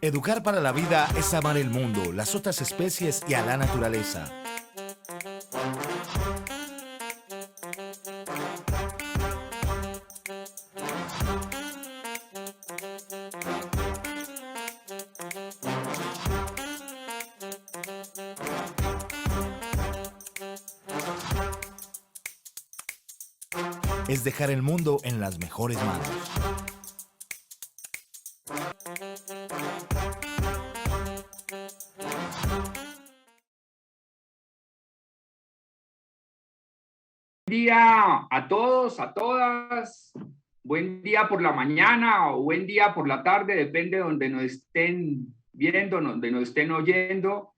Educar para la vida es amar el mundo, las otras especies y a la naturaleza. Es dejar el mundo en las mejores manos. Buen día a todos, a todas. Buen día por la mañana o buen día por la tarde, depende de donde nos estén viendo, donde nos estén oyendo.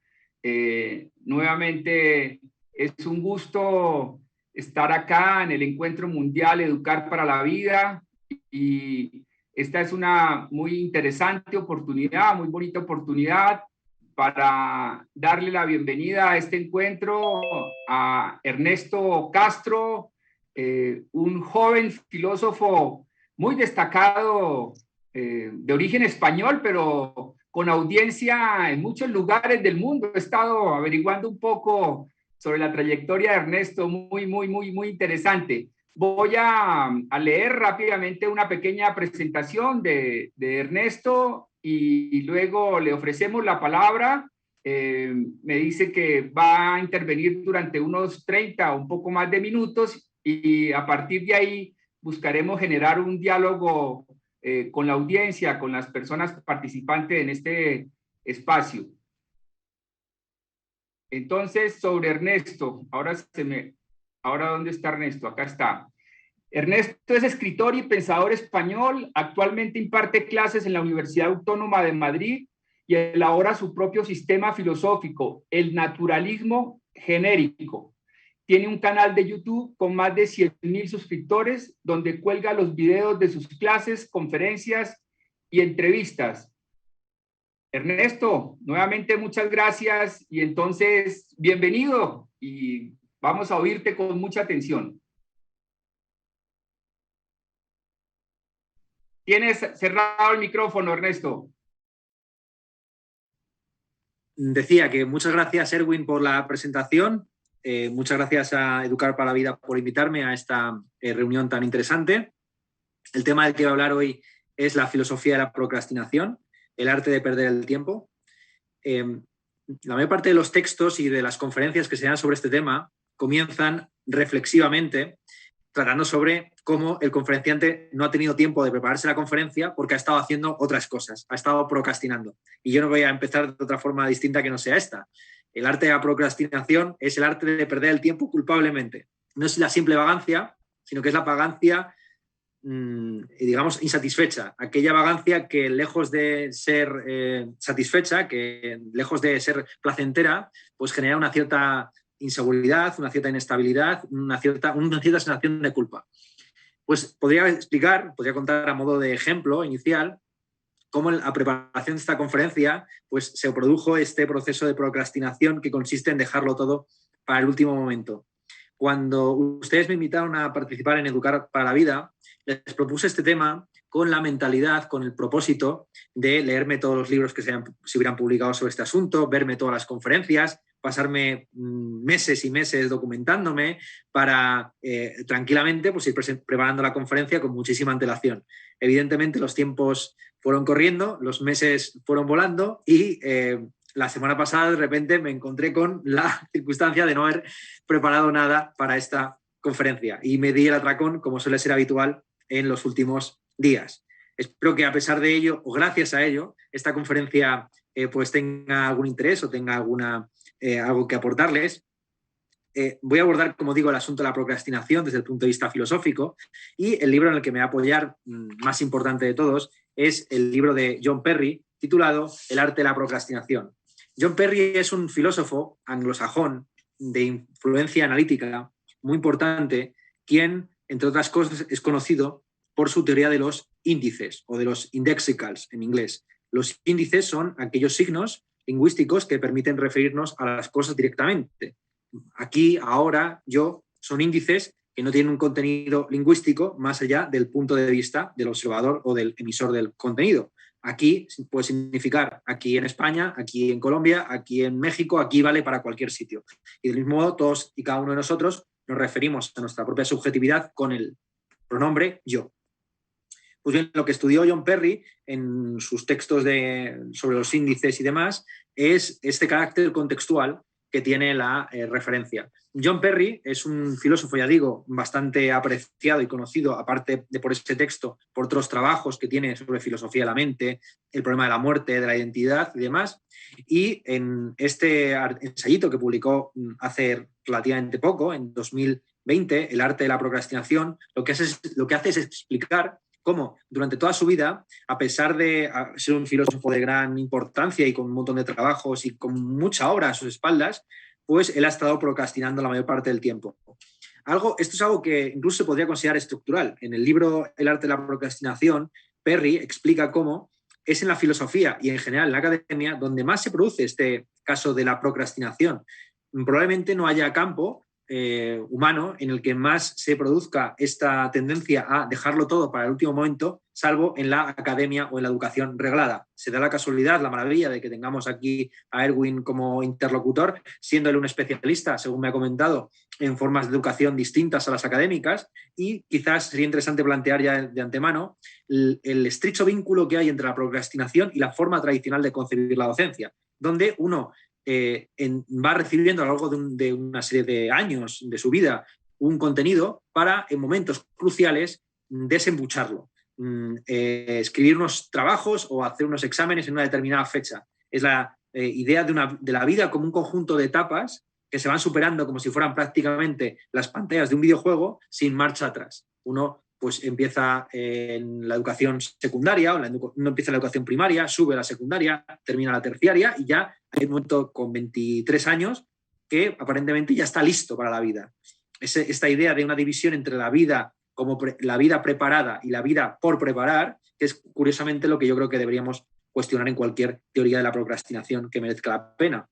Nuevamente es un gusto estar acá en el Encuentro Mundial Educar para la Vida, y esta es una muy interesante oportunidad, muy bonita oportunidad para darle la bienvenida a este encuentro a Ernesto Castro, un joven filósofo muy destacado, de origen español, pero con audiencia en muchos lugares del mundo. He estado averiguando un poco sobre la trayectoria de Ernesto, muy interesante. Voy a leer rápidamente una pequeña presentación de Ernesto y luego le ofrecemos la palabra. Me dice que va a intervenir durante unos 30 o un poco más de minutos, y a partir de ahí buscaremos generar un diálogo con la audiencia, con las personas participantes en este espacio. Entonces, sobre Ernesto, ahora ¿dónde está Ernesto? Acá está. Ernesto es escritor y pensador español. Actualmente imparte clases en la Universidad Autónoma de Madrid y elabora su propio sistema filosófico, el naturalismo genérico. Tiene un canal de YouTube con más de 100,000 suscriptores, donde cuelga los videos de sus clases, conferencias y entrevistas. Ernesto, nuevamente muchas gracias, y entonces bienvenido, y vamos a oírte con mucha atención. Tienes cerrado el micrófono, Ernesto. Decía que muchas gracias, Erwin, por la presentación. Muchas gracias a Educar para la Vida por invitarme a esta reunión tan interesante. El tema del que voy a hablar hoy es la filosofía de la procrastinación, el arte de perder el tiempo. La mayor parte de los textos y de las conferencias que se dan sobre este tema comienzan reflexivamente tratando sobre cómo el conferenciante no ha tenido tiempo de prepararse la conferencia porque ha estado haciendo otras cosas, ha estado procrastinando. Y yo no voy a empezar de otra forma distinta que no sea esta. El arte de la procrastinación es el arte de perder el tiempo culpablemente. No es la simple vagancia, sino que es la vagancia, digamos, insatisfecha. Aquella vagancia que, lejos de ser satisfecha, que lejos de ser placentera, pues genera una cierta inseguridad, una cierta inestabilidad, una cierta sensación de culpa. Pues podría contar a modo de ejemplo inicial cómo en la preparación de esta conferencia pues se produjo este proceso de procrastinación que consiste en dejarlo todo para el último momento. Cuando ustedes me invitaron a participar en Educar para la Vida, les propuse este tema con la mentalidad, con el propósito de leerme todos los libros que se hubieran publicado sobre este asunto, verme todas las conferencias, pasarme meses y meses documentándome para tranquilamente pues, ir preparando la conferencia con muchísima antelación. Evidentemente los tiempos fueron corriendo, los meses fueron volando y la semana pasada de repente me encontré con la circunstancia de no haber preparado nada para esta conferencia y me di el atracón, como suele ser habitual en los últimos días. Espero que a pesar de ello, o gracias a ello, esta conferencia pues tenga algún interés o tenga algo que aportarles. Voy a abordar, como digo, el asunto de la procrastinación desde el punto de vista filosófico, y el libro en el que me voy a apoyar, más importante de todos, es el libro de John Perry, titulado El arte de la procrastinación. John Perry es un filósofo anglosajón de influencia analítica muy importante, quien, entre otras cosas, es conocido por su teoría de los índices o de los indexicals en inglés. Los índices son aquellos signos lingüísticos que permiten referirnos a las cosas directamente. Aquí, ahora, yo, son índices que no tienen un contenido lingüístico más allá del punto de vista del observador o del emisor del contenido. Aquí puede significar aquí en España, aquí en Colombia, aquí en México, aquí vale para cualquier sitio. Y del mismo modo, todos y cada uno de nosotros nos referimos a nuestra propia subjetividad con el pronombre yo. Pues bien, lo que estudió John Perry en sus textos sobre los índices y demás es este carácter contextual que tiene la referencia. John Perry es un filósofo, ya digo, bastante apreciado y conocido, aparte de por este texto, por otros trabajos que tiene sobre filosofía de la mente, el problema de la muerte, de la identidad y demás. Y en este ensayito que publicó hace relativamente poco, en 2020, El arte de la procrastinación, lo que hace es explicar cómo durante toda su vida, a pesar de ser un filósofo de gran importancia y con un montón de trabajos y con mucha obra a sus espaldas, pues él ha estado procrastinando la mayor parte del tiempo. Esto es algo que incluso se podría considerar estructural. En el libro El arte de la procrastinación, Perry explica cómo es en la filosofía y en general en la academia donde más se produce este caso de la procrastinación. Probablemente no haya campo humano en el que más se produzca esta tendencia a dejarlo todo para el último momento, salvo en la academia o en la educación reglada. Se da la casualidad, la maravilla de que tengamos aquí a Erwin como interlocutor, siendo él un especialista, según me ha comentado, en formas de educación distintas a las académicas, y quizás sería interesante plantear ya de antemano el estrecho vínculo que hay entre la procrastinación y la forma tradicional de concebir la docencia, donde uno va recibiendo a lo largo de una serie de años de su vida un contenido para, en momentos cruciales, desembucharlo, escribir unos trabajos o hacer unos exámenes en una determinada fecha. Es la idea de la vida como un conjunto de etapas que se van superando como si fueran prácticamente las pantallas de un videojuego sin marcha atrás. Uno pues empieza en la educación secundaria, uno empieza en la educación primaria, sube a la secundaria, termina la terciaria y ya hay un momento con 23 años que aparentemente ya está listo para la vida. Esta idea de una división entre la vida como la vida preparada y la vida por preparar, que es curiosamente lo que yo creo que deberíamos cuestionar en cualquier teoría de la procrastinación que merezca la pena.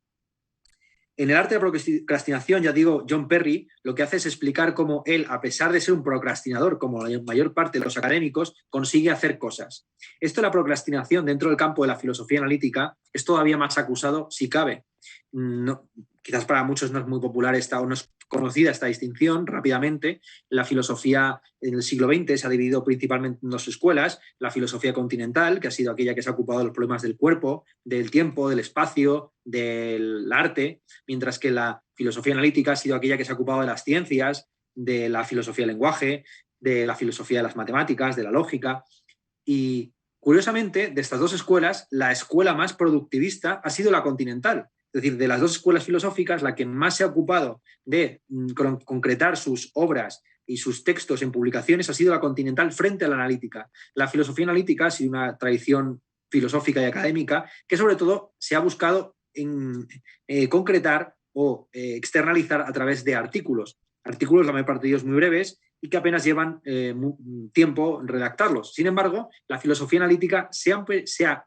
En el arte de la procrastinación, ya digo, John Perry lo que hace es explicar cómo él, a pesar de ser un procrastinador, como la mayor parte de los académicos, consigue hacer cosas. Esto de la procrastinación dentro del campo de la filosofía analítica es todavía más acusado si cabe. No, quizás para muchos no es muy popular o no es conocida esta distinción rápidamente. La filosofía en el siglo XX se ha dividido principalmente en dos escuelas: la filosofía continental, que ha sido aquella que se ha ocupado de los problemas del cuerpo, del tiempo, del espacio, del arte, mientras que la filosofía analítica ha sido aquella que se ha ocupado de las ciencias, de la filosofía del lenguaje, de la filosofía de las matemáticas, de la lógica. Y curiosamente, de estas dos escuelas, la escuela más productivista ha sido la continental. Es decir, de las dos escuelas filosóficas, la que más se ha ocupado de concretar sus obras y sus textos en publicaciones ha sido la continental frente a la analítica. La filosofía analítica ha sido una tradición filosófica y académica que sobre todo se ha buscado concretar o externalizar a través de artículos. Artículos, la mayor parte de ellos muy breves y que apenas llevan tiempo en redactarlos. Sin embargo, la filosofía analítica se ha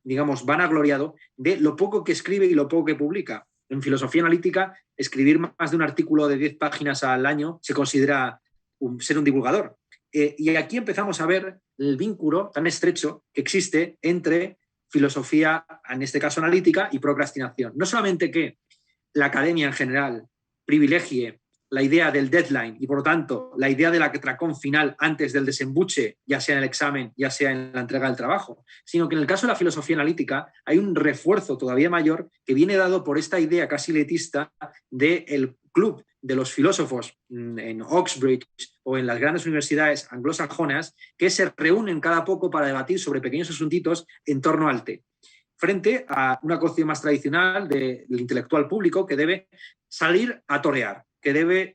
digamos, vanagloriado de lo poco que escribe y lo poco que publica. En filosofía analítica, escribir más de un artículo de 10 páginas al año se considera ser un divulgador. Y aquí empezamos a ver el vínculo tan estrecho que existe entre filosofía, en este caso analítica, y procrastinación. No solamente que la academia en general privilegie la idea del deadline y, por lo tanto, la idea del atracón final antes del desembuche, ya sea en el examen, ya sea en la entrega del trabajo, sino que en el caso de la filosofía analítica hay un refuerzo todavía mayor que viene dado por esta idea casi elitista del club de los filósofos en Oxbridge o en las grandes universidades anglosajonas que se reúnen cada poco para debatir sobre pequeños asuntitos en torno al té, frente a una concepción más tradicional del intelectual público que debe salir a torear, que debe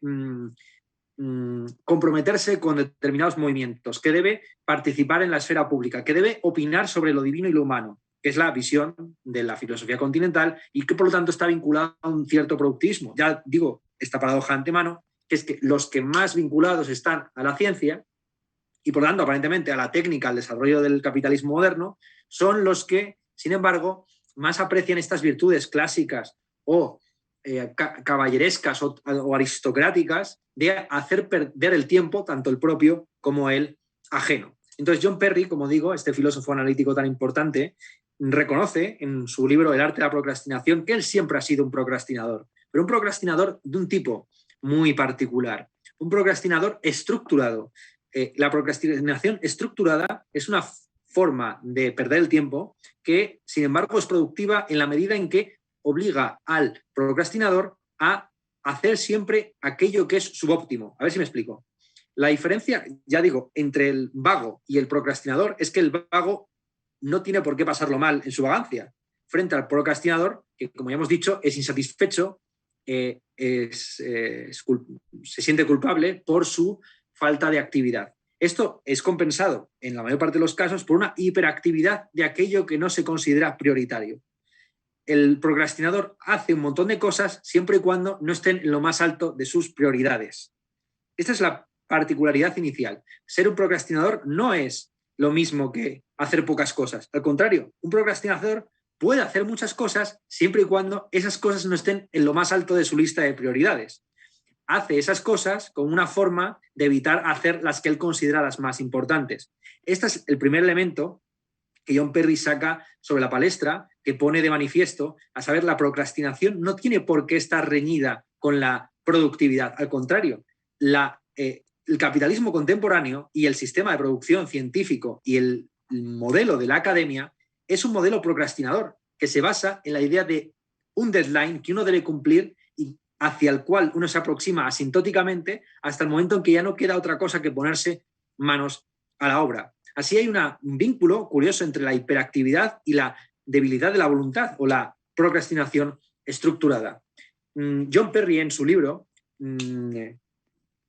comprometerse con determinados movimientos, que debe participar en la esfera pública, que debe opinar sobre lo divino y lo humano, que es la visión de la filosofía continental y que por lo tanto está vinculada a un cierto productivismo. Ya digo esta paradoja de antemano, que es que los que más vinculados están a la ciencia y por lo tanto aparentemente a la técnica, al desarrollo del capitalismo moderno, son los que, sin embargo, más aprecian estas virtudes clásicas o caballerescas o aristocráticas de hacer perder el tiempo, tanto el propio como el ajeno. Entonces John Perry, como digo, este filósofo analítico tan importante, reconoce en su libro El arte de la procrastinación que él siempre ha sido un procrastinador, pero un procrastinador de un tipo muy particular, un procrastinador estructurado. La procrastinación estructurada es una forma de perder el tiempo que, sin embargo, es productiva en la medida en que obliga al procrastinador a hacer siempre aquello que es subóptimo. A ver si me explico. La diferencia, ya digo, entre el vago y el procrastinador es que el vago no tiene por qué pasarlo mal en su vagancia, frente al procrastinador, que, como ya hemos dicho, es insatisfecho, se siente culpable por su falta de actividad. Esto es compensado, en la mayor parte de los casos, por una hiperactividad de aquello que no se considera prioritario. El procrastinador hace un montón de cosas siempre y cuando no estén en lo más alto de sus prioridades. Esta es la particularidad inicial. Ser un procrastinador no es lo mismo que hacer pocas cosas. Al contrario, un procrastinador puede hacer muchas cosas siempre y cuando esas cosas no estén en lo más alto de su lista de prioridades. Hace esas cosas como una forma de evitar hacer las que él considera las más importantes. Este es el primer elemento que John Perry saca sobre la palestra, que pone de manifiesto, a saber, la procrastinación no tiene por qué estar reñida con la productividad. Al contrario, el capitalismo contemporáneo y el sistema de producción científico y el modelo de la academia es un modelo procrastinador que se basa en la idea de un deadline que uno debe cumplir y hacia el cual uno se aproxima asintóticamente hasta el momento en que ya no queda otra cosa que ponerse manos a la obra. Así hay un vínculo curioso entre la hiperactividad y la debilidad de la voluntad o la procrastinación estructurada. John Perry, en su libro,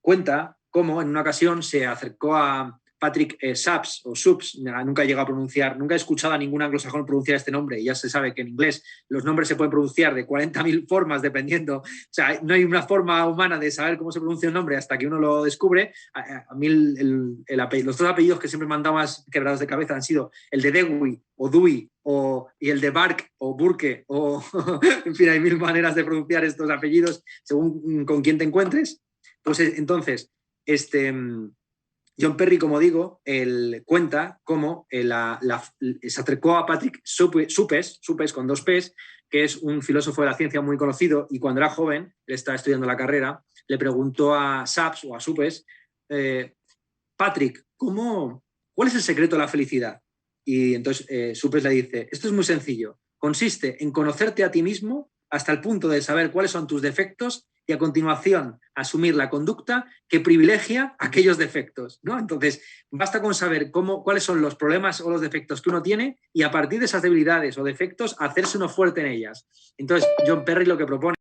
cuenta cómo en una ocasión se acercó a Patrick Supps, o Supps, nunca he llegado a pronunciar, nunca he escuchado a ningún anglosajón pronunciar este nombre, y ya se sabe que en inglés los nombres se pueden pronunciar de 40.000 formas dependiendo, o sea, no hay una forma humana de saber cómo se pronuncia un nombre hasta que uno lo descubre. A mí los dos apellidos que siempre me han dado más quebrados de cabeza han sido el de Dewey o Dewey y el de Bark o Burke, en fin, hay mil maneras de pronunciar estos apellidos según con quién te encuentres. Pues entonces, John Perry, como digo, él cuenta cómo se acercó a Patrick Suppes con 2 P's, que es un filósofo de la ciencia muy conocido, y cuando era joven, él estaba estudiando la carrera, le preguntó a Supps o a Suppes, Patrick, ¿cuál es el secreto de la felicidad? Y entonces Suppes le dice, esto es muy sencillo, consiste en conocerte a ti mismo hasta el punto de saber cuáles son tus defectos y a continuación asumir la conducta que privilegia aquellos defectos, ¿no? Entonces, basta con saber cuáles son los problemas o los defectos que uno tiene y a partir de esas debilidades o defectos hacerse uno fuerte en ellas. Entonces, John Perry lo que propone,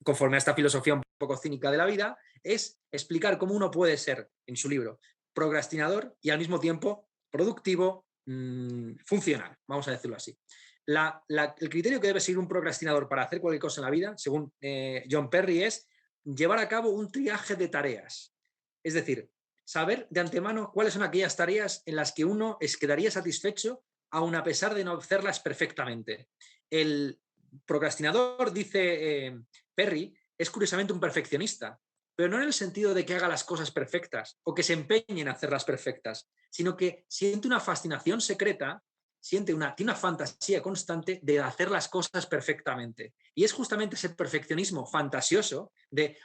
conforme a esta filosofía un poco cínica de la vida, es explicar cómo uno puede ser, en su libro, procrastinador y al mismo tiempo productivo, funcional, vamos a decirlo así. El criterio que debe seguir un procrastinador para hacer cualquier cosa en la vida, según John Perry, es llevar a cabo un triaje de tareas. Es decir, saber de antemano cuáles son aquellas tareas en las que uno quedaría satisfecho aun a pesar de no hacerlas perfectamente. El procrastinador, dice Perry, es curiosamente un perfeccionista, pero no en el sentido de que haga las cosas perfectas o que se empeñe en hacerlas perfectas, sino que siente una fascinación secreta, tiene una fantasía constante de hacer las cosas perfectamente. Y es justamente ese perfeccionismo fantasioso de,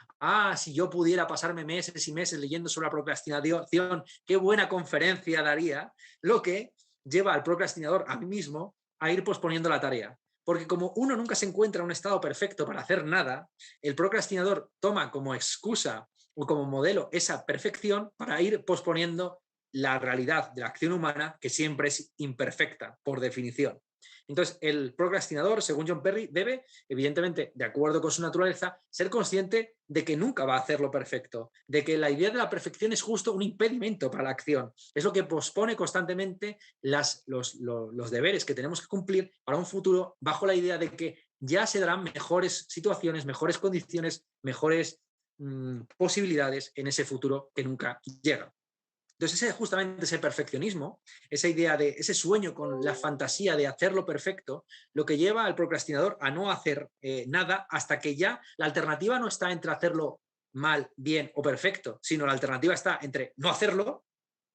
si yo pudiera pasarme meses y meses leyendo sobre la procrastinación, qué buena conferencia daría, lo que lleva al procrastinador, a mí mismo, a ir posponiendo la tarea. Porque como uno nunca se encuentra en un estado perfecto para hacer nada, el procrastinador toma como excusa o como modelo esa perfección para ir posponiendo la realidad de la acción humana, que siempre es imperfecta, por definición. Entonces, el procrastinador, según John Perry, debe, evidentemente, de acuerdo con su naturaleza, ser consciente de que nunca va a hacerlo perfecto, de que la idea de la perfección es justo un impedimento para la acción. Es lo que pospone constantemente los deberes que tenemos que cumplir para un futuro, bajo la idea de que ya se darán mejores situaciones, mejores condiciones, mejores posibilidades en ese futuro que nunca llega. Entonces, justamente ese perfeccionismo, esa idea de ese sueño con la fantasía de hacerlo perfecto, lo que lleva al procrastinador a no hacer nada hasta que ya la alternativa no está entre hacerlo mal, bien o perfecto, sino la alternativa está entre no hacerlo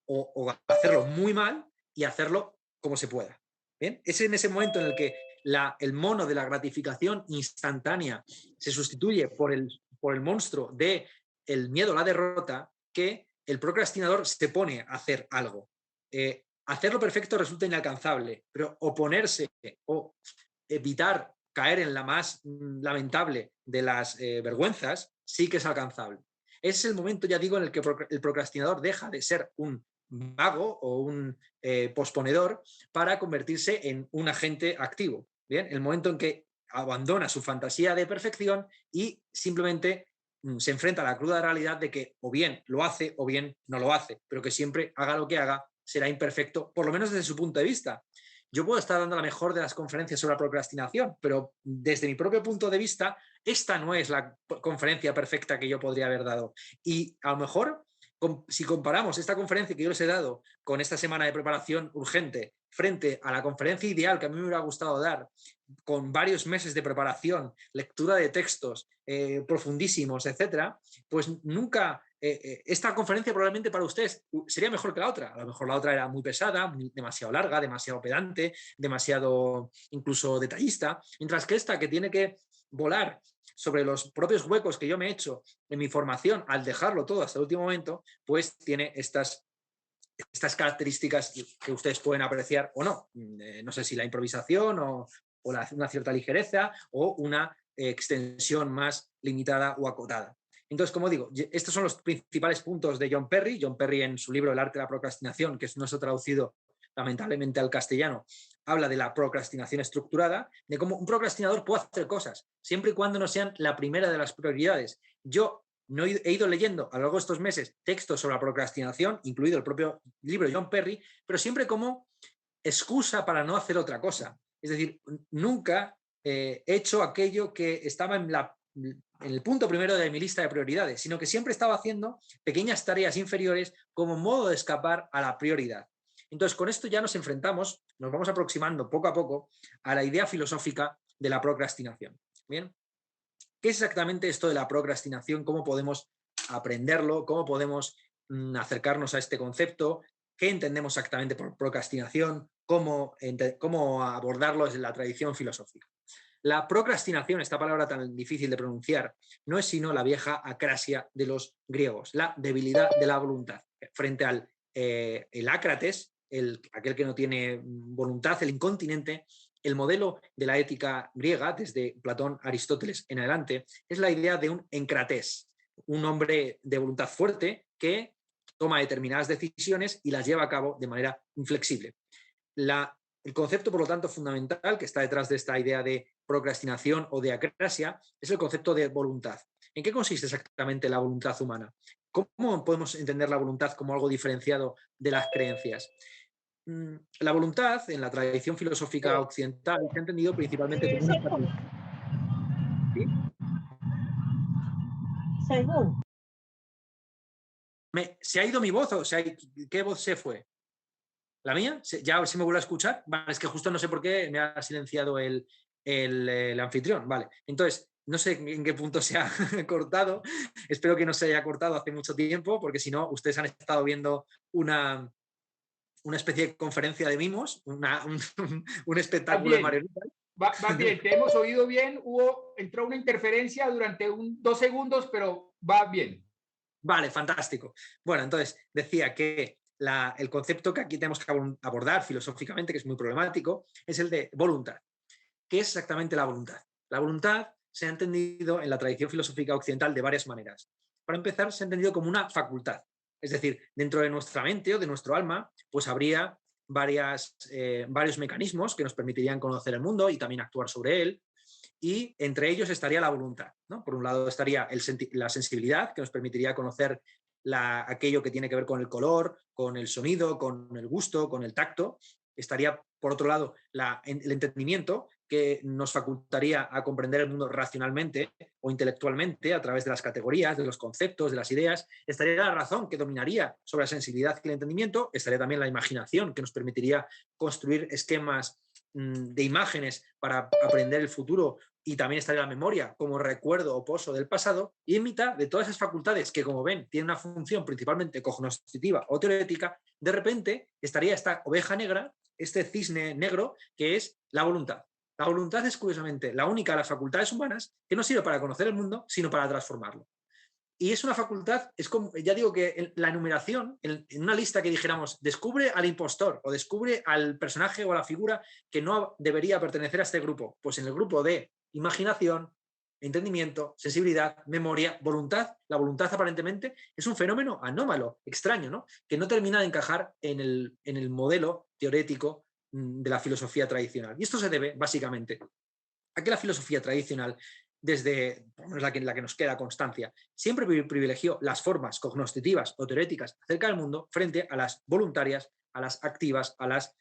o hacerlo muy mal y hacerlo como se pueda. ¿Bien? Es en ese momento en el que el mono de la gratificación instantánea se sustituye por el monstruo del miedo a la derrota, que el procrastinador se pone a hacer algo. Hacerlo perfecto resulta inalcanzable, pero oponerse o evitar caer en la más lamentable de las vergüenzas sí que es alcanzable. Ese es el momento, ya digo, en el que el procrastinador deja de ser un vago o un posponedor para convertirse en un agente activo. ¿Bien? El momento en que abandona su fantasía de perfección y simplemente se enfrenta a la cruda realidad de que o bien lo hace o bien no lo hace, pero que siempre haga lo que haga será imperfecto, por lo menos desde su punto de vista. Yo puedo estar dando la mejor de las conferencias sobre la procrastinación, pero desde mi propio punto de vista, esta no es la conferencia perfecta que yo podría haber dado. Y a lo mejor, si comparamos esta conferencia que yo les he dado con esta semana de preparación urgente frente a la conferencia ideal que a mí me hubiera gustado dar, con varios meses de preparación, lectura de textos profundísimos, etcétera, pues nunca esta conferencia probablemente para ustedes sería mejor que la otra. A lo mejor la otra era muy pesada, demasiado larga, demasiado pedante, demasiado incluso detallista, mientras que esta, que tiene que volar sobre los propios huecos que yo me he hecho en mi formación al dejarlo todo hasta el último momento, pues tiene estas características que ustedes pueden apreciar o no. No sé si la improvisación o una cierta ligereza o una extensión más limitada o acotada. Entonces, como digo, estos son los principales puntos de John Perry. John Perry, en su libro El arte de la procrastinación, que no se ha traducido lamentablemente al castellano, habla de la procrastinación estructurada, de cómo un procrastinador puede hacer cosas, siempre y cuando no sean la primera de las prioridades. Yo no he ido leyendo a lo largo de estos meses textos sobre la procrastinación, incluido el propio libro de John Perry, pero siempre como excusa para no hacer otra cosa. Es decir, nunca he hecho aquello que estaba en el punto primero de mi lista de prioridades, sino que siempre estaba haciendo pequeñas tareas inferiores como modo de escapar a la prioridad. Entonces, con esto ya nos enfrentamos, nos vamos aproximando poco a poco a la idea filosófica de la procrastinación. ¿Bien? ¿Qué es exactamente esto de la procrastinación? ¿Cómo podemos aprenderlo? ¿Cómo podemos acercarnos a este concepto? ¿Qué entendemos exactamente por procrastinación? ¿Cómo abordarlo desde la tradición filosófica? La procrastinación, esta palabra tan difícil de pronunciar, no es sino la vieja acrasia de los griegos, la debilidad de la voluntad. Frente al el ácrates, aquel que no tiene voluntad, el incontinente, el modelo de la ética griega, desde Platón, Aristóteles en adelante, es la idea de un encrates, un hombre de voluntad fuerte que toma determinadas decisiones y las lleva a cabo de manera inflexible. El concepto, por lo tanto, fundamental que está detrás de esta idea de procrastinación o de acrasia es el concepto de voluntad. ¿En qué consiste exactamente la voluntad humana? ¿Cómo podemos entender la voluntad como algo diferenciado de las creencias? La voluntad, en la tradición filosófica occidental, se ha entendido principalmente como una facultad. ¿Sí? Según. ¿Se ha ido mi voz? ¿Qué voz se fue? ¿La mía? ¿Ya se me vuelve a escuchar? Vale, es que justo no sé por qué me ha silenciado el anfitrión. Vale, entonces, no sé en qué punto se ha cortado. Espero que no se haya cortado hace mucho tiempo, porque si no, ustedes han estado viendo una especie de conferencia de mimos, un espectáculo de marionetas. Va bien, te hemos oído bien. Entró una interferencia durante 2 segundos, pero va bien. Vale, fantástico. Bueno, entonces decía que el concepto que aquí tenemos que abordar filosóficamente, que es muy problemático, es el de voluntad. ¿Qué es exactamente la voluntad? La voluntad se ha entendido en la tradición filosófica occidental de varias maneras. Para empezar, se ha entendido como una facultad. Es decir, dentro de nuestra mente o de nuestro alma, pues habría varios mecanismos que nos permitirían conocer el mundo y también actuar sobre él. Y entre ellos estaría la voluntad, ¿no? Por un lado estaría la sensibilidad, que nos permitiría conocer aquello que tiene que ver con el color, con el sonido, con el gusto, con el tacto. Estaría, por otro lado, el entendimiento, que nos facultaría a comprender el mundo racionalmente o intelectualmente a través de las categorías, de los conceptos, de las ideas. Estaría la razón, que dominaría sobre la sensibilidad y el entendimiento. Estaría también la imaginación, que nos permitiría construir esquemas de imágenes para aprender el futuro y también estaría la memoria como recuerdo o pozo del pasado, y en mitad de todas esas facultades que, como ven, tienen una función principalmente cognoscitiva o teorética, de repente estaría esta oveja negra, este cisne negro, que es la voluntad. La voluntad es, curiosamente, la única de las facultades humanas que no sirve para conocer el mundo, sino para transformarlo. Y es una facultad, es como, ya digo que la enumeración, en una lista que dijéramos, descubre al impostor o descubre al personaje o a la figura que no debería pertenecer a este grupo, pues en el grupo de imaginación, entendimiento, sensibilidad, memoria, voluntad, la voluntad aparentemente es un fenómeno anómalo, extraño, ¿no? Que no termina de encajar en el modelo teorético de la filosofía tradicional. Y esto se debe, básicamente, a que la filosofía tradicional, desde la que nos queda constancia, siempre privilegió las formas cognoscitivas o teoréticas acerca del mundo frente a las voluntarias, a las activas, a las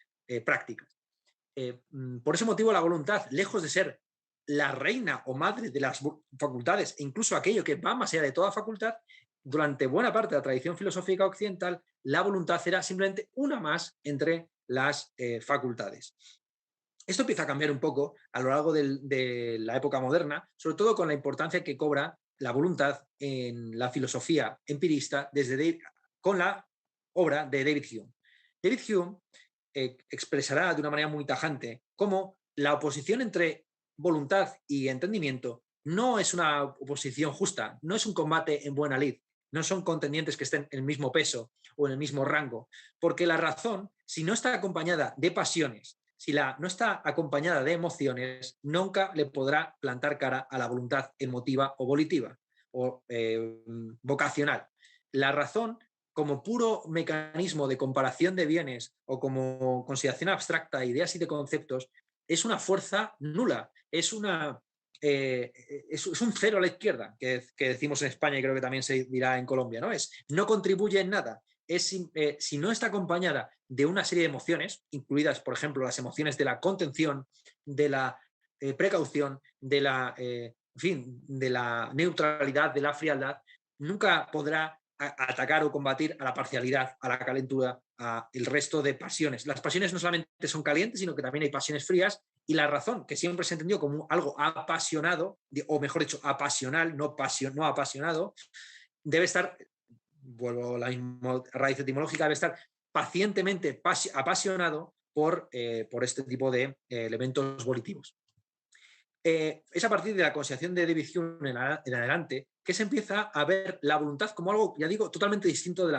prácticas. Por ese motivo, la voluntad, lejos de ser la reina o madre de las facultades, e incluso aquello que va más allá de toda facultad, durante buena parte de la tradición filosófica occidental, la voluntad era simplemente una más entre las facultades. Esto empieza a cambiar un poco a lo largo de la época moderna, sobre todo con la importancia que cobra la voluntad en la filosofía empirista con la obra de David Hume. David Hume expresará de una manera muy tajante cómo la oposición entre voluntad y entendimiento no es una oposición justa, no es un combate en buena lid, no son contendientes que estén en el mismo peso o en el mismo rango, porque la razón, si no está acompañada de pasiones, si no está acompañada de emociones, nunca le podrá plantar cara a la voluntad emotiva o volitiva o vocacional. La razón, como puro mecanismo de comparación de bienes o como consideración abstracta de ideas y de conceptos, es una fuerza nula, es un cero a la izquierda, que decimos en España y creo que también se dirá en Colombia, ¿no? No contribuye en nada. Si no está acompañada de una serie de emociones, incluidas, por ejemplo, las emociones de la contención, de la precaución, de la neutralidad, de la frialdad, nunca podrá atacar o combatir a la parcialidad, a la calentura, a el resto de pasiones. Las pasiones no solamente son calientes, sino que también hay pasiones frías, y la razón, que siempre se entendió como algo apasionado, o mejor dicho, apasional, no apasionado, debe estar, vuelvo a la misma raíz etimológica, debe estar pacientemente apasionado por este tipo de elementos volitivos. Es a partir de la consideración de David Hume en adelante que se empieza a ver la voluntad como algo, ya digo, totalmente distinto de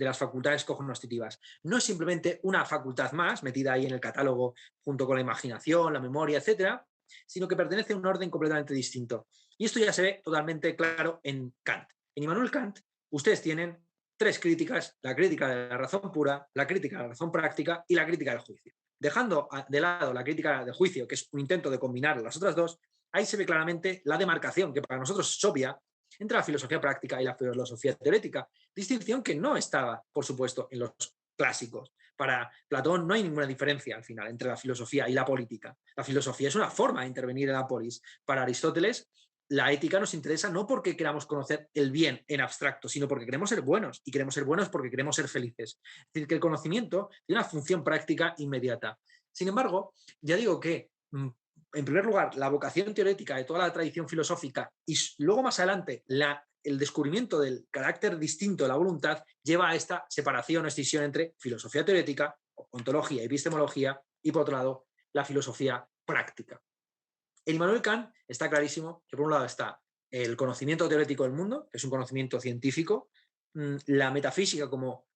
las facultades cognoscitivas. No es simplemente una facultad más metida ahí en el catálogo junto con la imaginación, la memoria, etcétera, sino que pertenece a un orden completamente distinto. Y esto ya se ve totalmente claro en Kant. En Immanuel Kant, ustedes tienen tres críticas: la crítica de la razón pura, la crítica de la razón práctica y la crítica del juicio. Dejando de lado la crítica del juicio, que es un intento de combinar las otras dos, ahí se ve claramente la demarcación, que para nosotros es obvia, entre la filosofía práctica y la filosofía teórica, distinción que no estaba, por supuesto, en los clásicos. Para Platón no hay ninguna diferencia al final entre la filosofía y la política. La filosofía es una forma de intervenir en la polis. Para Aristóteles, la ética nos interesa no porque queramos conocer el bien en abstracto, sino porque queremos ser buenos, y queremos ser buenos porque queremos ser felices. Es decir, que el conocimiento tiene una función práctica inmediata. Sin embargo, ya digo que, en primer lugar, la vocación teórica de toda la tradición filosófica y luego más adelante el descubrimiento del carácter distinto de la voluntad lleva a esta separación o escisión entre filosofía teórica, ontología y epistemología, y por otro lado, la filosofía práctica. En Immanuel Kant está clarísimo que por un lado está el conocimiento teórico del mundo, que es un conocimiento científico, la metafísica como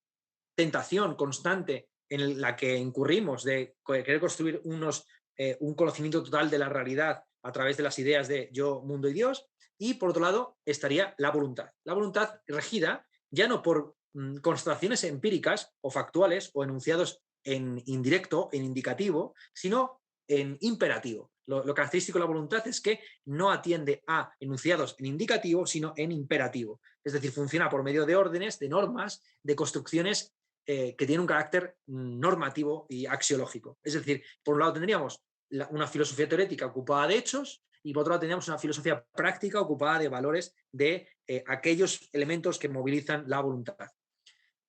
tentación constante en la que incurrimos de querer construir un conocimiento total de la realidad a través de las ideas de yo, mundo y Dios, y por otro lado estaría la voluntad regida ya no por constataciones empíricas o factuales o enunciados en indirecto, en indicativo, sino en imperativo. Lo característico de la voluntad es que no atiende a enunciados en indicativo, sino en imperativo. Es decir, funciona por medio de órdenes, de normas, de construcciones que tienen un carácter normativo y axiológico. Es decir, por un lado tendríamos una filosofía teórica ocupada de hechos, y por otro lado tendríamos una filosofía práctica ocupada de valores, de aquellos elementos que movilizan la voluntad.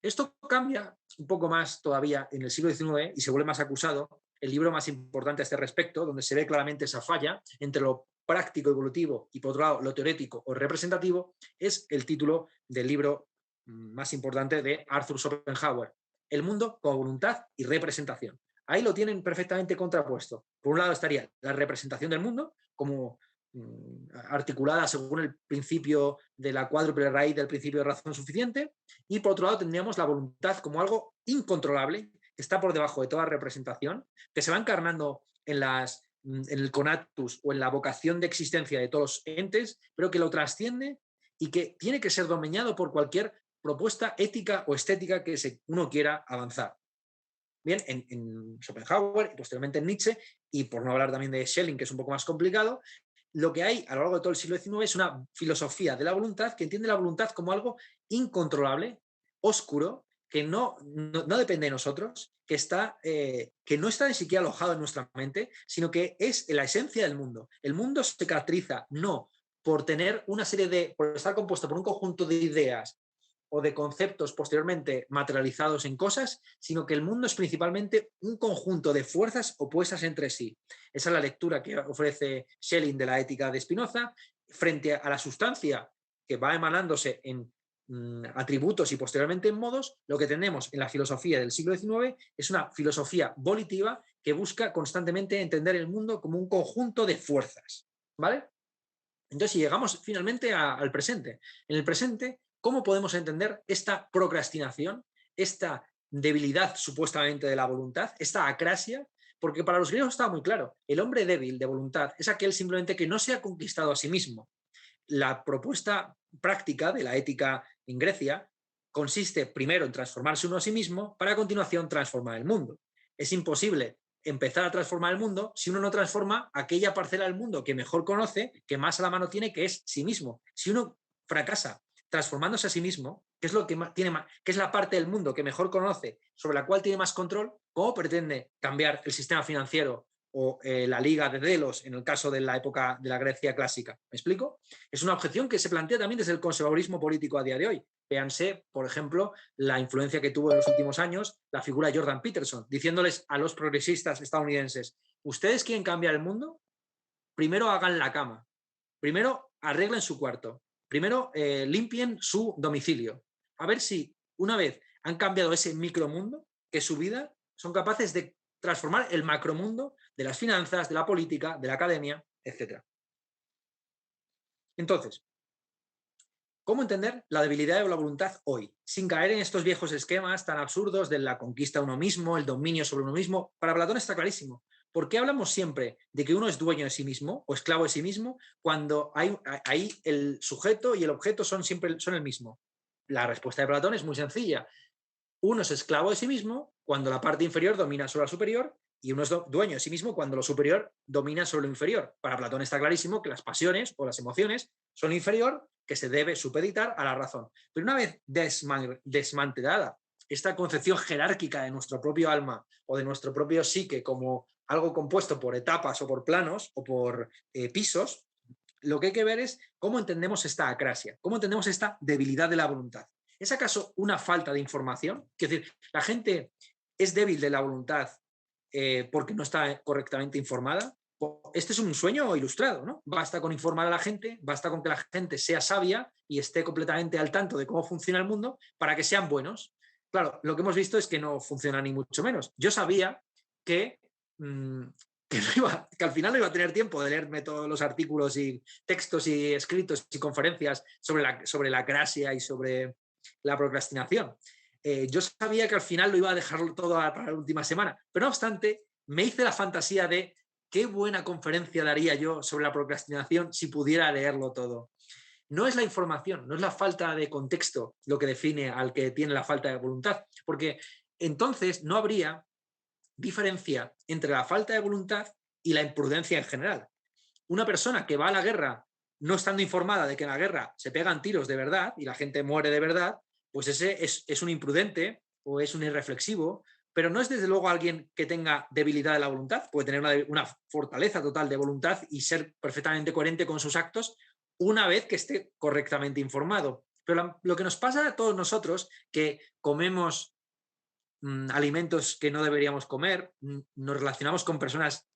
Esto cambia un poco más todavía en el siglo XIX y se vuelve más acusado el libro más importante a este respecto, donde se ve claramente esa falla entre lo práctico, evolutivo, y por otro lado lo teórico o representativo, es el título del libro más importante de Arthur Schopenhauer, El mundo como voluntad y representación. Ahí lo tienen perfectamente contrapuesto. Por un lado estaría la representación del mundo como articulada según el principio de la cuádruple raíz del principio de razón suficiente, y por otro lado tendríamos la voluntad como algo incontrolable, que está por debajo de toda representación, que se va encarnando en el conatus o en la vocación de existencia de todos los entes, pero que lo trasciende y que tiene que ser dominado por cualquier propuesta ética o estética que uno quiera avanzar. Bien, en Schopenhauer y posteriormente en Nietzsche, y por no hablar también de Schelling, que es un poco más complicado, lo que hay a lo largo de todo el siglo XIX es una filosofía de la voluntad que entiende la voluntad como algo incontrolable, oscuro, que no depende de nosotros, que no está ni siquiera alojado en nuestra mente, sino que es la esencia del mundo. El mundo se caracteriza no por tener por estar compuesto por un conjunto de ideas o de conceptos posteriormente materializados en cosas, sino que el mundo es principalmente un conjunto de fuerzas opuestas entre sí. Esa es la lectura que ofrece Schelling de la ética de Spinoza, frente a la sustancia que va emanándose en atributos y posteriormente en modos. Lo que tenemos en la filosofía del siglo XIX es una filosofía volitiva que busca constantemente entender el mundo como un conjunto de fuerzas, ¿vale? Entonces, si llegamos finalmente al presente, en el presente, ¿cómo podemos entender esta procrastinación, esta debilidad supuestamente de la voluntad, esta acrasia? Porque para los griegos estaba muy claro, el hombre débil de voluntad es aquel simplemente que no se ha conquistado a sí mismo. La propuesta práctica de la ética en Grecia consiste primero en transformarse uno a sí mismo para a continuación transformar el mundo. Es imposible empezar a transformar el mundo si uno no transforma aquella parcela del mundo que mejor conoce, que más a la mano tiene, que es sí mismo. Si uno fracasa transformándose a sí mismo, que es lo que que es la parte del mundo que mejor conoce, sobre la cual tiene más control, ¿cómo pretende cambiar el sistema financiero o la Liga de Delos en el caso de la época de la Grecia clásica? ¿Me explico? Es una objeción que se plantea también desde el conservadurismo político a día de hoy. Véanse, por ejemplo, la influencia que tuvo en los últimos años la figura de Jordan Peterson, diciéndoles a los progresistas estadounidenses: ¿ustedes quieren cambiar el mundo? Primero hagan la cama, primero arreglen su cuarto, primero limpien su domicilio. A ver si una vez han cambiado ese micromundo, que es su vida, son capaces de transformar el macromundo de las finanzas, de la política, de la academia, etc. Entonces, ¿cómo entender la debilidad de la voluntad hoy, sin caer en estos viejos esquemas tan absurdos de la conquista de uno mismo, el dominio sobre uno mismo? Para Platón está clarísimo. ¿Por qué hablamos siempre de que uno es dueño de sí mismo o esclavo de sí mismo cuando ahí el sujeto y el objeto son el mismo? La respuesta de Platón es muy sencilla. Uno es esclavo de sí mismo cuando la parte inferior domina sobre la superior, y uno es dueño de sí mismo cuando lo superior domina sobre lo inferior. Para Platón está clarísimo que las pasiones o las emociones son inferior, que se debe supeditar a la razón. Pero una vez desmantelada esta concepción jerárquica de nuestro propio alma o de nuestro propio psique como algo compuesto por etapas o por planos o por pisos, lo que hay que ver es cómo entendemos esta acrasia, cómo entendemos esta debilidad de la voluntad. ¿Es acaso una falta de información? Es decir, la gente es débil de la voluntad porque no está correctamente informada. Este es un sueño ilustrado, ¿no? Basta con informar a la gente, basta con que la gente sea sabia y esté completamente al tanto de cómo funciona el mundo para que sean buenos. Claro, lo que hemos visto es que no funciona ni mucho menos. Yo sabía que al final no iba a tener tiempo de leerme todos los artículos y textos y escritos y conferencias sobre la acrasia y sobre la procrastinación. Yo sabía que al final lo iba a dejar todo para la última semana, pero no obstante, me hice la fantasía de qué buena conferencia daría yo sobre la procrastinación si pudiera leerlo todo. No es la información, no es la falta de contexto lo que define al que tiene la falta de voluntad, porque entonces no habría diferencia entre la falta de voluntad y la imprudencia en general. Una persona que va a la guerra no estando informada de que en la guerra se pegan tiros de verdad y la gente muere de verdad, pues ese es un imprudente o es un irreflexivo, pero no es desde luego alguien que tenga debilidad de la voluntad. Puede tener una fortaleza total de voluntad y ser perfectamente coherente con sus actos una vez que esté correctamente informado. Pero lo que nos pasa a todos nosotros, que comemos alimentos que no deberíamos comer, nos relacionamos con personas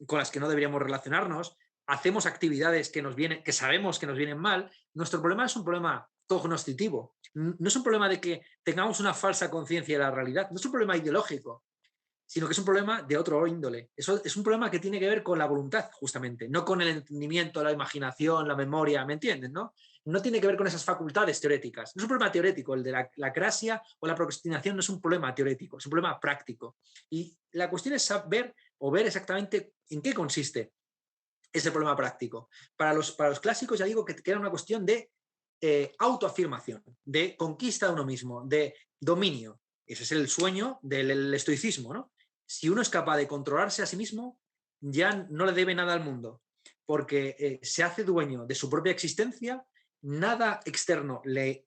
con las que no deberíamos relacionarnos, hacemos actividades que sabemos que nos vienen mal, nuestro problema es un problema cognoscitivo. No es un problema de que tengamos una falsa conciencia de la realidad, no es un problema ideológico, sino que es un problema de otro índole. Eso es un problema que tiene que ver con la voluntad, justamente, no con el entendimiento, la imaginación, la memoria, ¿me entienden? No tiene que ver con esas facultades teoréticas. No es un problema teórico, el de la acrasia o la procrastinación no es un problema teórico, es un problema práctico. Y la cuestión es saber o ver exactamente en qué consiste ese problema práctico. Para los clásicos ya digo que era una cuestión de autoafirmación, de conquista de uno mismo, de dominio. Ese es el sueño del estoicismo, ¿no? Si uno es capaz de controlarse a sí mismo, ya no le debe nada al mundo, porque se hace dueño de su propia existencia, nada externo le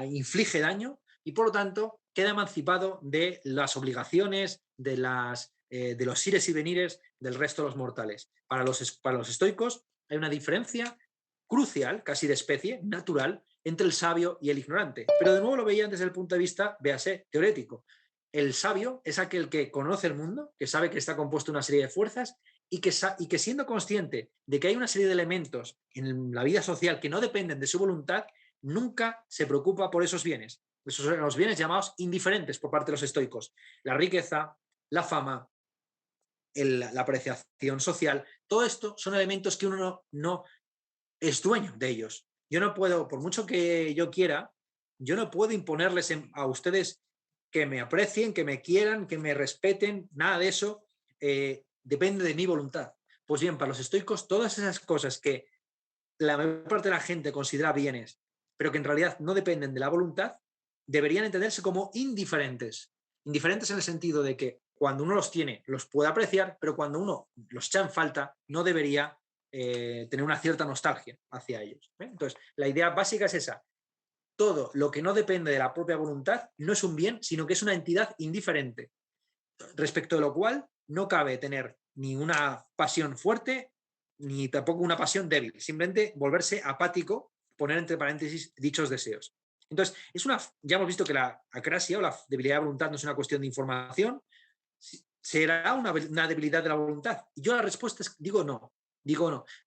inflige daño y por lo tanto queda emancipado de las obligaciones, de los ires y venires del resto de los mortales. Para los estoicos hay una diferencia crucial, casi de especie, natural, entre el sabio y el ignorante. Pero de nuevo lo veían desde el punto de vista, véase, teorético. El sabio es aquel que conoce el mundo, que sabe que está compuesto de una serie de fuerzas y que siendo consciente de que hay una serie de elementos en la vida social que no dependen de su voluntad, nunca se preocupa por esos bienes. Esos son los bienes llamados indiferentes por parte de los estoicos. La riqueza, la fama, la apreciación social, todo esto son elementos que uno no es dueño de ellos. Yo no puedo, por mucho que yo quiera, yo no puedo imponerles a ustedes que me aprecien, que me quieran, que me respeten, nada de eso depende de mi voluntad. Pues bien, para los estoicos, todas esas cosas que la mayor parte de la gente considera bienes, pero que en realidad no dependen de la voluntad, deberían entenderse como indiferentes. Indiferentes en el sentido de que cuando uno los tiene, los puede apreciar, pero cuando uno los echa en falta, no debería tener una cierta nostalgia hacia ellos. Entonces, la idea básica es esa. Todo lo que no depende de la propia voluntad no es un bien, sino que es una entidad indiferente, respecto de lo cual no cabe tener ni una pasión fuerte, ni tampoco una pasión débil, simplemente volverse apático, poner entre paréntesis dichos deseos. Entonces, ya hemos visto que la acrasia o la debilidad de voluntad no es una cuestión de información, será una debilidad de la voluntad. Y yo la respuesta es, digo no.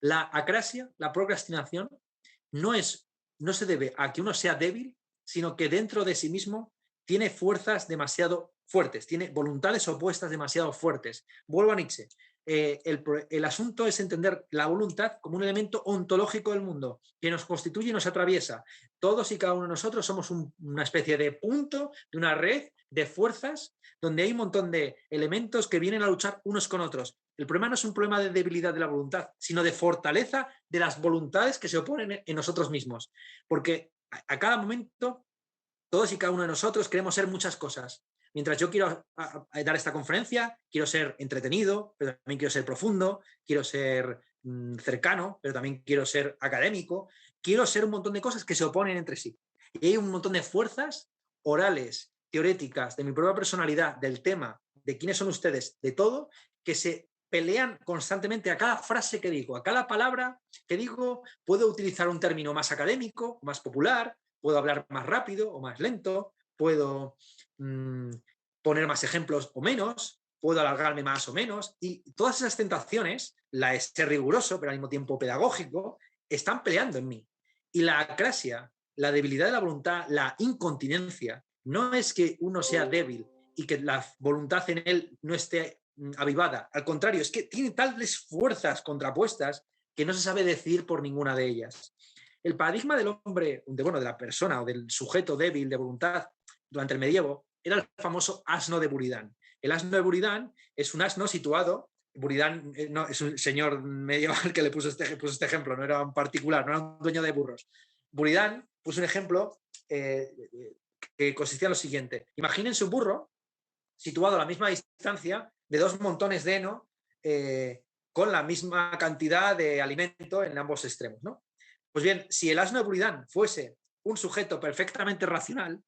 La acrasia, la procrastinación, no se debe a que uno sea débil, sino que dentro de sí mismo tiene fuerzas demasiado fuertes, tiene voluntades opuestas demasiado fuertes. Vuelvo a Nietzsche. El asunto es entender la voluntad como un elemento ontológico del mundo que nos constituye y nos atraviesa. Todos y cada uno de nosotros somos una especie de punto, de una red de fuerzas donde hay un montón de elementos que vienen a luchar unos con otros. El problema no es un problema de debilidad de la voluntad, sino de fortaleza de las voluntades que se oponen en nosotros mismos. Porque a cada momento, todos y cada uno de nosotros queremos ser muchas cosas. Mientras yo quiero dar esta conferencia, quiero ser entretenido, pero también quiero ser profundo, quiero ser cercano, pero también quiero ser académico, quiero ser un montón de cosas que se oponen entre sí. Y hay un montón de fuerzas orales, teoréticas, de mi propia personalidad, del tema, de quiénes son ustedes, de todo, que se pelean constantemente a cada frase que digo, a cada palabra que digo. Puedo utilizar un término más académico, más popular, puedo hablar más rápido o más lento, puedo poner más ejemplos o menos, puedo alargarme más o menos, y todas esas tentaciones, la de ser riguroso pero al mismo tiempo pedagógico, están peleando en mí. Y la acrasia, la debilidad de la voluntad, la incontinencia, no es que uno sea débil y que la voluntad en él no esté avivada. Al contrario, es que tiene tales fuerzas contrapuestas que no se sabe decidir por ninguna de ellas. El paradigma del hombre, de la persona o del sujeto débil de voluntad durante el medievo era el famoso asno de Buridán. El asno de Buridán es un asno situado. Buridán es un señor medieval que le puso este ejemplo, no era un particular, no era un dueño de burros. Buridán puso un ejemplo que consistía en lo siguiente. Imagínense un burro situado a la misma distancia de dos montones de heno con la misma cantidad de alimento en ambos extremos, ¿no? Pues bien, si el asno de Buridán fuese un sujeto perfectamente racional,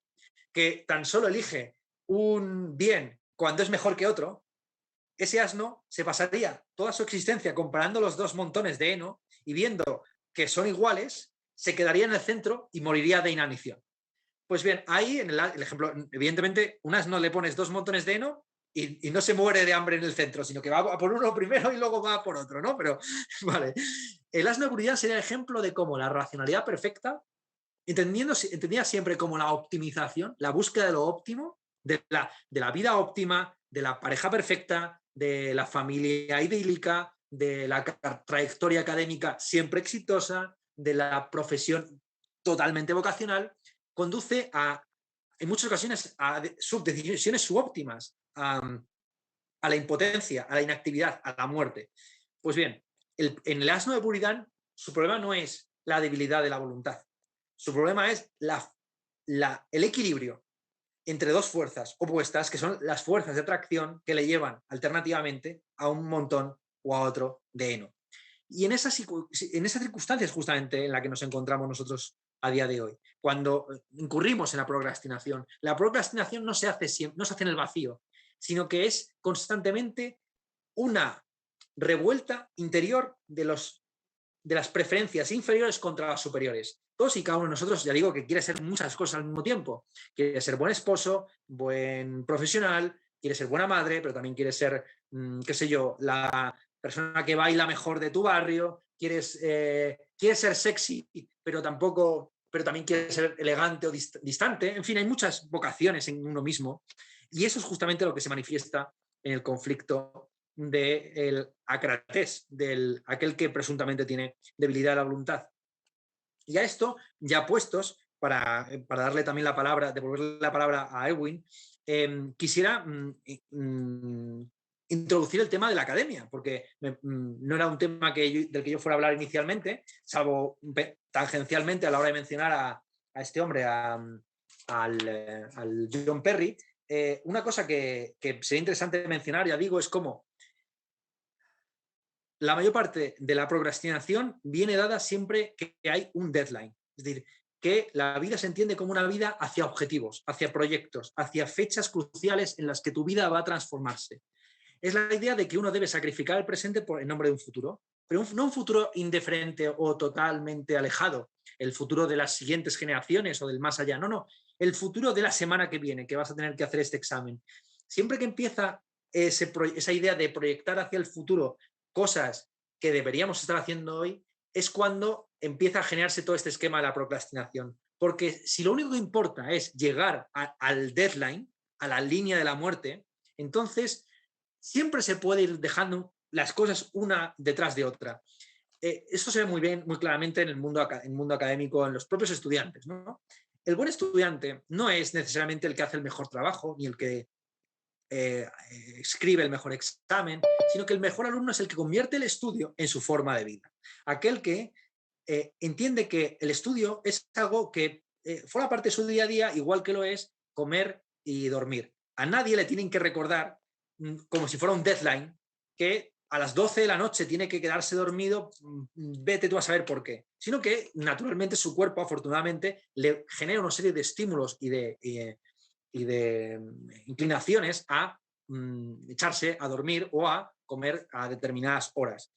que tan solo elige un bien cuando es mejor que otro, ese asno se pasaría toda su existencia comparando los dos montones de heno y viendo que son iguales, se quedaría en el centro y moriría de inanición. Pues bien, ahí en el ejemplo, evidentemente, un asno le pones dos montones de heno y no se muere de hambre en el centro, sino que va a por uno primero y luego va a por otro, ¿no? Pero, vale. El asno de Buridan sería el ejemplo de cómo la racionalidad perfecta, entendida siempre como la optimización, la búsqueda de lo óptimo, de la vida óptima, de la pareja perfecta, de la familia idílica, de la trayectoria académica siempre exitosa, de la profesión totalmente vocacional, conduce en muchas ocasiones a decisiones subóptimas, a la impotencia, a la inactividad, a la muerte. Pues bien, en el asno de Buridan, su problema no es la debilidad de la voluntad. Su problema es el equilibrio entre dos fuerzas opuestas, que son las fuerzas de atracción que le llevan alternativamente a un montón o a otro de heno. Y en esas circunstancias justamente en la que nos encontramos nosotros a día de hoy, cuando incurrimos en la procrastinación no se hace en el vacío, sino que es constantemente una revuelta interior de las preferencias inferiores contra las superiores. Todos y cada uno de nosotros, ya digo, que quiere ser muchas cosas al mismo tiempo. Quiere ser buen esposo, buen profesional, quiere ser buena madre, pero también quiere ser, qué sé yo, la persona que baila mejor de tu barrio, quiere ser sexy, pero también quiere ser elegante o distante. En fin, hay muchas vocaciones en uno mismo y eso es justamente lo que se manifiesta en el conflicto del acratés, aquel que presuntamente tiene debilidad de la voluntad. Y a esto, ya puestos, para darle también la palabra, devolverle la palabra a Erwin, quisiera introducir el tema de la academia, porque no era un tema del que yo fuera a hablar inicialmente, salvo tangencialmente a la hora de mencionar a este hombre, al John Perry. Una cosa que sería interesante mencionar, ya digo, es cómo la mayor parte de la procrastinación viene dada siempre que hay un deadline. Es decir, que la vida se entiende como una vida hacia objetivos, hacia proyectos, hacia fechas cruciales en las que tu vida va a transformarse. Es la idea de que uno debe sacrificar el presente en nombre de un futuro, pero no un futuro indiferente o totalmente alejado, el futuro de las siguientes generaciones o del más allá. No, el futuro de la semana que viene, que vas a tener que hacer este examen. Siempre que empieza esa idea de proyectar hacia el futuro cosas que deberíamos estar haciendo hoy, es cuando empieza a generarse todo este esquema de la procrastinación. Porque si lo único que importa es llegar al deadline, a la línea de la muerte, entonces siempre se puede ir dejando las cosas una detrás de otra. Esto se ve muy bien, muy claramente en el mundo académico, en los propios estudiantes, ¿no? El buen estudiante no es necesariamente el que hace el mejor trabajo, ni el que escribe el mejor examen, sino que el mejor alumno es el que convierte el estudio en su forma de vida. Aquel que entiende que el estudio es algo que forma parte de su día a día, igual que lo es comer y dormir. A nadie le tienen que recordar, como si fuera un deadline, que a las 12 de la noche tiene que quedarse dormido, vete tú a saber por qué. Sino que naturalmente su cuerpo, afortunadamente, le genera una serie de estímulos y de inclinaciones a echarse a dormir o a comer a determinadas horas.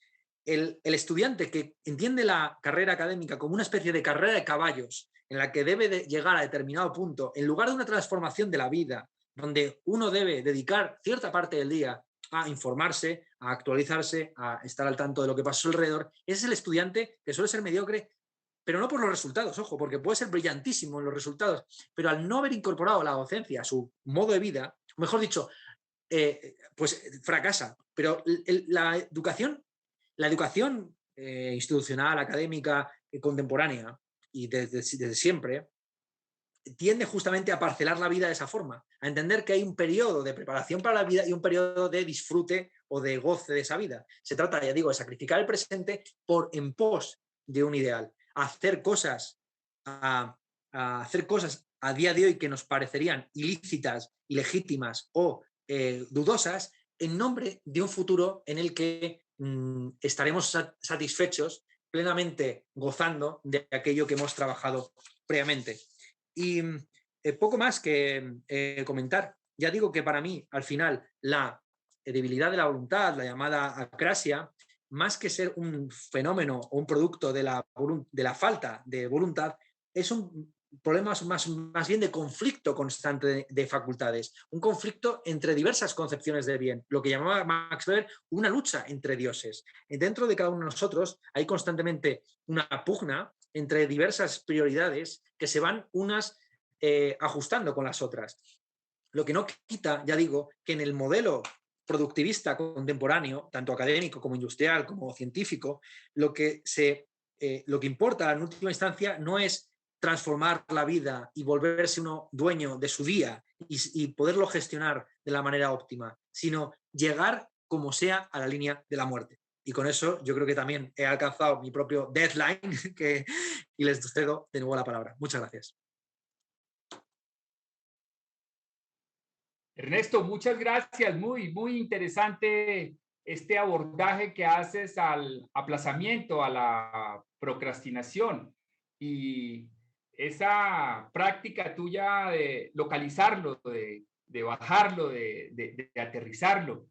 El estudiante que entiende la carrera académica como una especie de carrera de caballos en la que debe de llegar a determinado punto, en lugar de una transformación de la vida, donde uno debe dedicar cierta parte del día a informarse, a actualizarse, a estar al tanto de lo que pasa a su alrededor, ese es el estudiante que suele ser mediocre, pero no por los resultados, ojo, porque puede ser brillantísimo en los resultados, pero al no haber incorporado la docencia a su modo de vida, mejor dicho, pues fracasa. Pero la educación institucional, académica, contemporánea y desde siempre, tiende justamente a parcelar la vida de esa forma, a entender que hay un periodo de preparación para la vida y un periodo de disfrute o de goce de esa vida. Se trata, ya digo, de sacrificar el presente en pos de un ideal, a hacer cosas a día de hoy que nos parecerían ilícitas, ilegítimas o dudosas, en nombre de un futuro en el que estaremos satisfechos, plenamente gozando de aquello que hemos trabajado previamente. Y poco más que comentar. Ya digo que para mí, al final, la debilidad de la voluntad, la llamada acrasia, más que ser un fenómeno o un producto de la falta de voluntad, es un problemas más bien de conflicto constante de facultades, un conflicto entre diversas concepciones de bien, lo que llamaba Max Weber una lucha entre dioses. Dentro de cada uno de nosotros hay constantemente una pugna entre diversas prioridades que se van unas ajustando con las otras. Lo que no quita, ya digo, que en el modelo productivista contemporáneo, tanto académico como industrial, como científico, lo que importa en última instancia no es transformar la vida y volverse uno dueño de su día y poderlo gestionar de la manera óptima, sino llegar como sea a la línea de la muerte. Y con eso yo creo que también he alcanzado mi propio deadline y les cedo de nuevo la palabra. Muchas gracias. Ernesto, muchas gracias. Muy, muy interesante este abordaje que haces al aplazamiento, a la procrastinación y esa práctica tuya de localizarlo, de bajarlo, de aterrizarlo.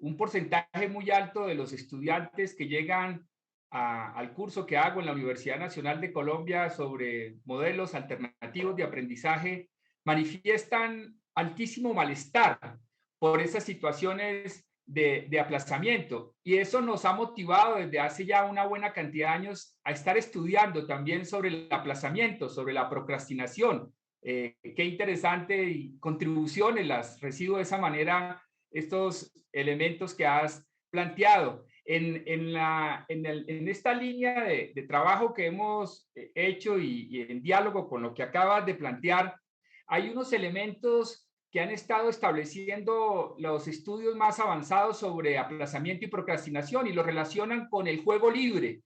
Un porcentaje muy alto de los estudiantes que llegan al curso que hago en la Universidad Nacional de Colombia sobre modelos alternativos de aprendizaje manifiestan altísimo malestar por esas situaciones de aplazamiento. Y eso nos ha motivado desde hace ya una buena cantidad de años a estar estudiando también sobre el aplazamiento, sobre la procrastinación. Qué interesante contribuciones las recibo de esa manera, estos elementos que has planteado. En esta línea de trabajo que hemos hecho y en diálogo con lo que acabas de plantear, hay unos elementos que han estado estableciendo los estudios más avanzados sobre aplazamiento y procrastinación y lo relacionan con el juego libre.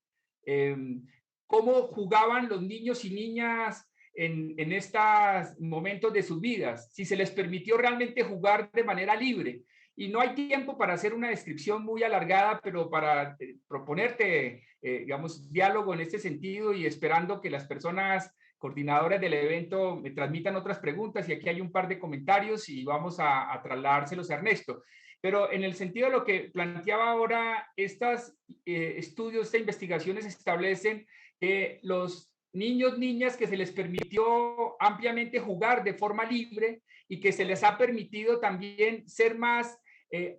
Cómo jugaban los niños y niñas en estos momentos de sus vidas, si se les permitió realmente jugar de manera libre. Y no hay tiempo para hacer una descripción muy alargada, pero para proponerte, digamos, diálogo en este sentido y esperando que las personas coordinadoras del evento me transmitan otras preguntas y aquí hay un par de comentarios y vamos a trasladárselos a Ernesto. Pero en el sentido de lo que planteaba ahora, estos estudios, estas investigaciones establecen que los niños, niñas que se les permitió ampliamente jugar de forma libre y que se les ha permitido también ser más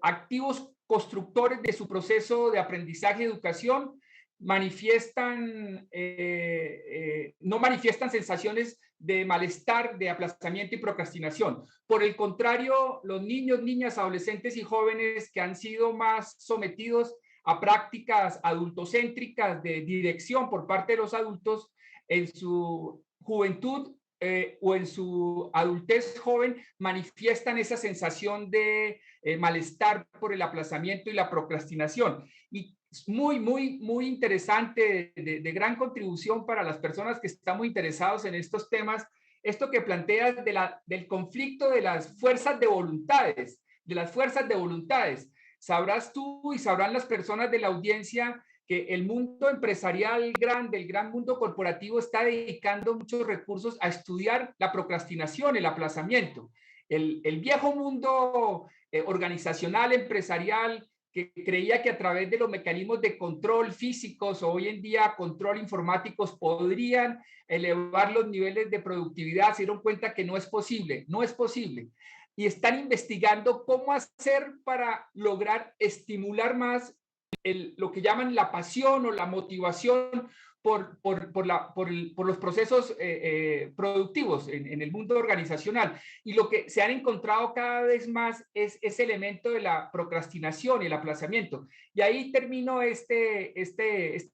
activos constructores de su proceso de aprendizaje y educación, no manifiestan sensaciones de malestar, de aplazamiento y procrastinación. Por el contrario, los niños, niñas, adolescentes y jóvenes que han sido más sometidos a prácticas adultocéntricas de dirección por parte de los adultos en su juventud o en su adultez joven manifiestan esa sensación de malestar por el aplazamiento y la procrastinación. Y muy, muy, muy interesante, de gran contribución para las personas que están muy interesados en estos temas, esto que planteas del conflicto de las fuerzas de voluntades, Sabrás tú y sabrán las personas de la audiencia que el mundo empresarial grande, el gran mundo corporativo está dedicando muchos recursos a estudiar la procrastinación, el aplazamiento. El viejo mundo organizacional, empresarial, que creía que a través de los mecanismos de control físicos o hoy en día control informáticos podrían elevar los niveles de productividad, se dieron cuenta que no es posible, no es posible. Y están investigando cómo hacer para lograr estimular más lo que llaman la pasión o la motivación por los procesos productivos en el mundo organizacional. Y lo que se han encontrado cada vez más es ese elemento de la procrastinación y el aplazamiento. Y ahí termino este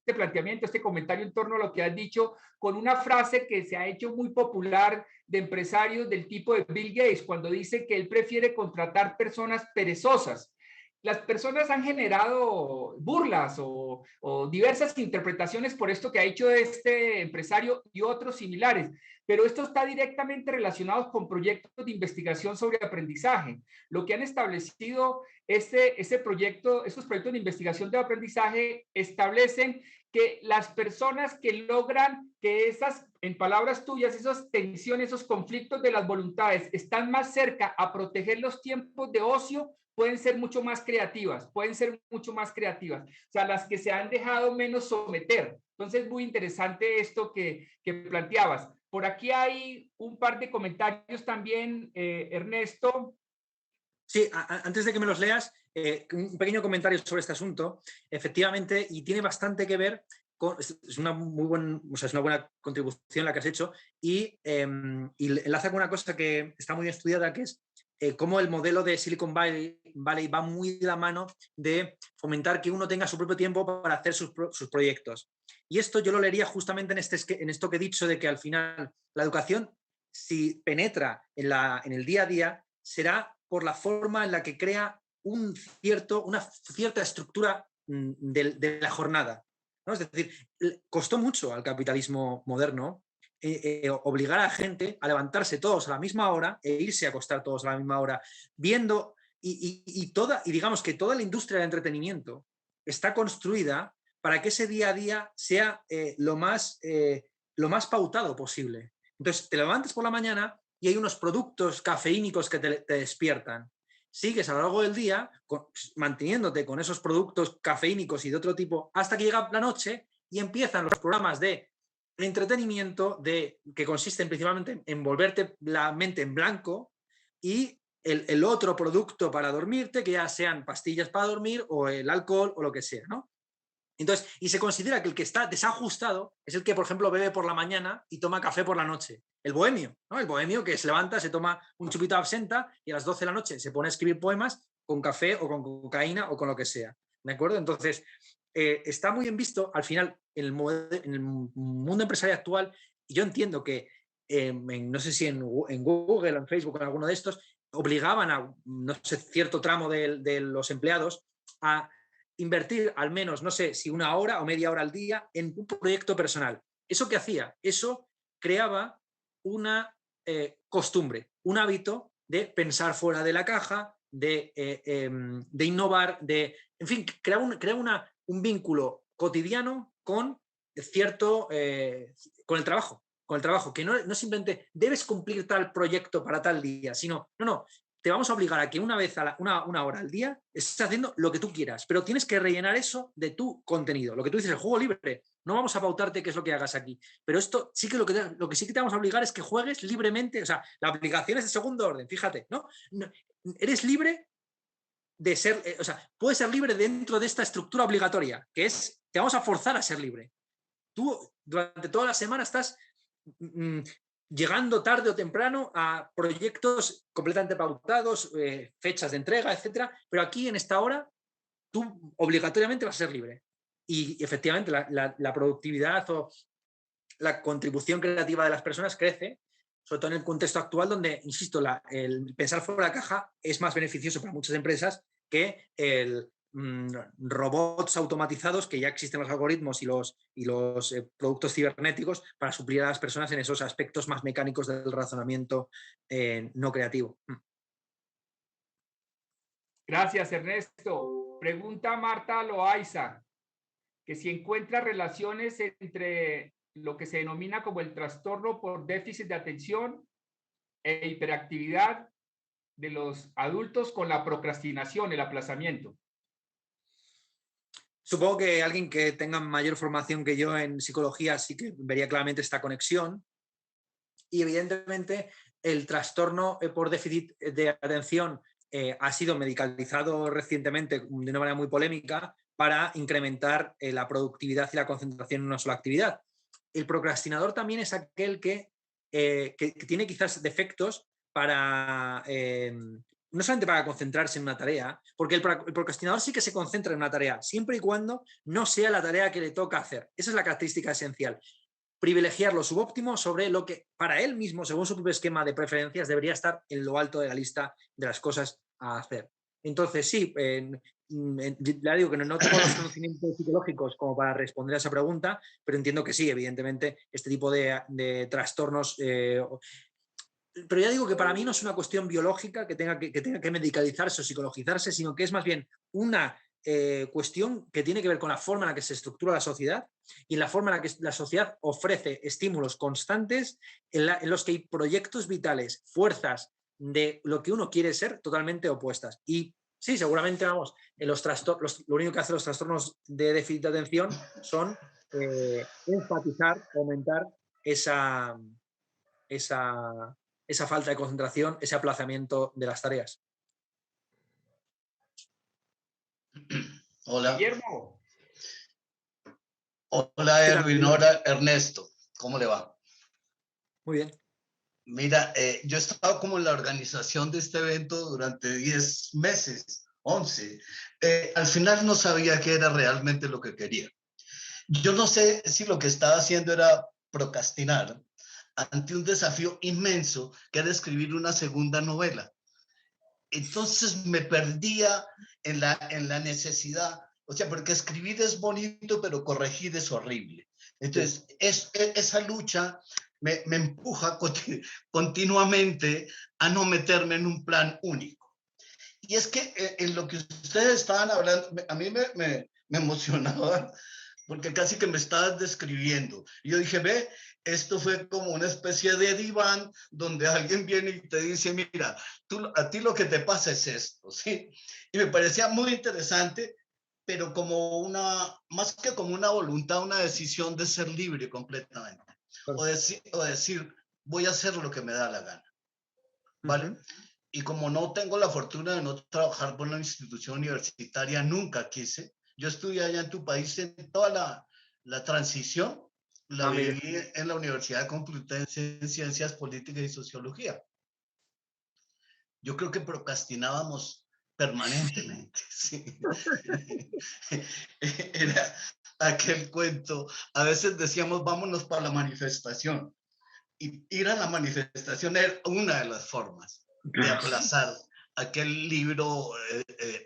planteamiento, este comentario en torno a lo que has dicho, con una frase que se ha hecho muy popular de empresarios del tipo de Bill Gates, cuando dice que él prefiere contratar personas perezosas. Las personas han generado burlas o diversas interpretaciones por esto que ha hecho este empresario y otros similares, pero esto está directamente relacionado con proyectos de investigación sobre aprendizaje. Lo que han establecido esos proyectos de investigación de aprendizaje establecen que las personas que logran que esas, en palabras tuyas, esas tensiones, esos conflictos de las voluntades están más cerca a proteger los tiempos de ocio pueden ser mucho más creativas, pueden ser mucho más creativas, o sea, las que se han dejado menos someter. Entonces, muy interesante esto que planteabas. Por aquí hay un par de comentarios también, Ernesto. Sí, antes de que me los leas, un pequeño comentario sobre este asunto. Efectivamente, y tiene bastante que ver con, es una buena contribución la que has hecho, y enlaza con una cosa que está muy bien estudiada, que es cómo el modelo de Silicon Valley va muy de la mano de fomentar que uno tenga su propio tiempo para hacer sus proyectos. Y esto yo lo leería justamente en esto que he dicho, de que al final la educación, si penetra en el día a día, será por la forma en la que crea una cierta estructura de la jornada, ¿no? Es decir, costó mucho al capitalismo moderno obligar a la gente a levantarse todos a la misma hora e irse a acostar todos a la misma hora, viendo y digamos que toda la industria del entretenimiento está construida para que ese día a día sea lo más pautado posible. Entonces, te levantas por la mañana y hay unos productos cafeínicos que te despiertan. Sigues a lo largo del día manteniéndote con esos productos cafeínicos y de otro tipo hasta que llega la noche y empiezan los programas de entretenimiento que consisten principalmente en volverte la mente en blanco, y el otro producto para dormirte, que ya sean pastillas para dormir o el alcohol o lo que sea, ¿no? Entonces, y se considera que el que está desajustado es el que, por ejemplo, bebe por la mañana y toma café por la noche. El bohemio, ¿no? El bohemio que se levanta, se toma un chupito de absenta y a las 12 de la noche se pone a escribir poemas con café o con cocaína o con lo que sea. ¿De acuerdo? Entonces, está muy bien visto al final en el mundo empresarial actual, y yo entiendo que, no sé si en Google o en Facebook o en alguno de estos, obligaban a, no sé, cierto tramo de los empleados a invertir al menos, no sé si una hora o media hora al día en un proyecto personal. ¿Eso qué hacía? Eso creaba una costumbre, un hábito de pensar fuera de la caja, de innovar, en fin, crear un vínculo cotidiano con con el trabajo, que no simplemente debes cumplir tal proyecto para tal día, sino, no, te vamos a obligar a que una vez una hora al día estés haciendo lo que tú quieras, pero tienes que rellenar eso de tu contenido. Lo que tú dices, el juego libre, no vamos a pautarte qué es lo que hagas aquí, pero esto sí que lo que sí que te vamos a obligar es que juegues libremente, o sea, la aplicación es de segundo orden, fíjate, ¿no? Eres libre de ser, o sea, puedes ser libre dentro de esta estructura obligatoria, que es, te vamos a forzar a ser libre. Tú durante toda la semana estás llegando tarde o temprano a proyectos completamente pautados, fechas de entrega, etcétera, pero aquí en esta hora tú obligatoriamente vas a ser libre. Y efectivamente la productividad o la contribución creativa de las personas crece, sobre todo en el contexto actual donde, insisto, el pensar fuera de la caja es más beneficioso para muchas empresas que el robots automatizados, que ya existen los algoritmos y los productos cibernéticos para suplir a las personas en esos aspectos más mecánicos del razonamiento no creativo. Gracias, Ernesto. Pregunta Marta Loaiza, que si encuentra relaciones entre lo que se denomina como el trastorno por déficit de atención e hiperactividad de los adultos con la procrastinación, el aplazamiento. Supongo que alguien que tenga mayor formación que yo en psicología sí que vería claramente esta conexión. Y evidentemente el trastorno por déficit de atención ha sido medicalizado recientemente de una manera muy polémica para incrementar la productividad y la concentración en una sola actividad. El procrastinador también es aquel que tiene quizás defectos para no solamente para concentrarse en una tarea, porque el procrastinador sí que se concentra en una tarea, siempre y cuando no sea la tarea que le toca hacer. Esa es la característica esencial. Privilegiar lo subóptimo sobre lo que para él mismo, según su propio esquema de preferencias, debería estar en lo alto de la lista de las cosas a hacer. Entonces, sí, ya digo que no tengo los conocimientos psicológicos como para responder a esa pregunta, pero entiendo que sí, evidentemente, este tipo de trastornos... pero ya digo que para mí no es una cuestión biológica que tenga que medicalizarse o psicologizarse, sino que es más bien una cuestión que tiene que ver con la forma en la que se estructura la sociedad y la forma en la que la sociedad ofrece estímulos constantes en los que hay proyectos vitales, fuerzas de lo que uno quiere ser totalmente opuestas. Y Sí, seguramente, vamos, en los trastornos, lo único que hacen los trastornos de déficit de atención son enfatizar, aumentar esa, esa falta de concentración, ese aplazamiento de las tareas. Hola. Guillermo. Hola, Erwin. Hola, Ernesto. ¿Cómo le va? Muy bien. Mira, yo he estado como en la organización de este evento durante 10 meses, 11. Al final no sabía qué era realmente lo que quería. Yo no sé si lo que estaba haciendo era procrastinar ante un desafío inmenso que era escribir una segunda novela. Entonces me perdía en la necesidad, o sea, porque escribir es bonito, pero corregir es horrible. Entonces, esa lucha me empuja continuamente a no meterme en un plan único. Y es que en lo que ustedes estaban hablando, a mí me emocionaba porque casi que me estabas describiendo. Y yo dije, ve, esto fue como una especie de diván donde alguien viene y te dice, mira, a ti lo que te pasa es esto, ¿sí? Y me parecía muy interesante, pero más que como una voluntad, una decisión de ser libre completamente. O decir, voy a hacer lo que me da la gana, ¿vale? Y como no tengo la fortuna de no trabajar por una institución universitaria, nunca quise. Yo estudié allá en tu país en toda la transición, la viví en la Universidad Complutense en Ciencias Políticas y Sociología. Yo creo que procrastinábamos permanentemente. ¿Sí? Era aquel cuento. A veces decíamos, vámonos para la manifestación. Y ir a la manifestación era una de las formas de aplazar aquel libro